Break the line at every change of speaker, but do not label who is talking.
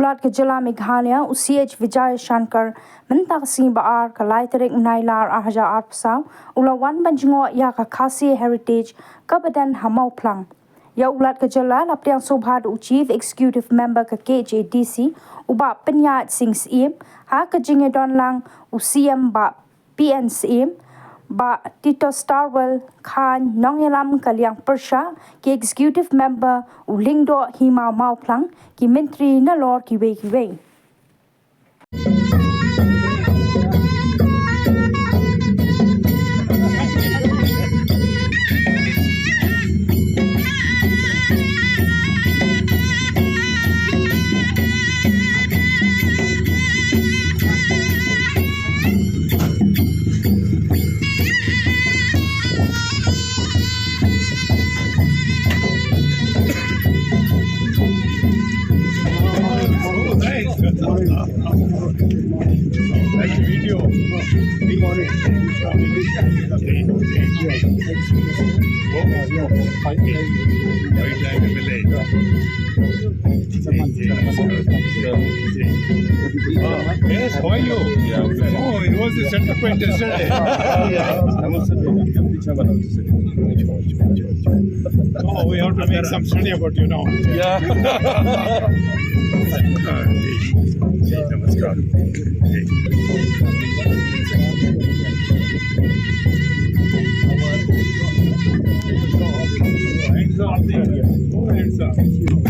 उलाद के जिला Meghalaya UCH Vijay Shankar mentak sing baar kalai terek nailar ahja arpsau ula wan jngoh ya ka Khasi heritage kabadan Mawphlang ya ulat ke Jylla lapriang sobhad chief executive member ke KJDC uba penyat sing sim ha ke jinge don lang UCM ba PNCM ba Tito Starwell Khan Nongyelam Kaliang Persha ki executive member ulingdo hima Mawphlang ki menteri nalor ki wei
Nice to meet you. Good morning. Yes, how are you? Oh, it was the center point yesterday. Oh, we have to make some study about you now. Yeah. Namaskar. Thanks for all the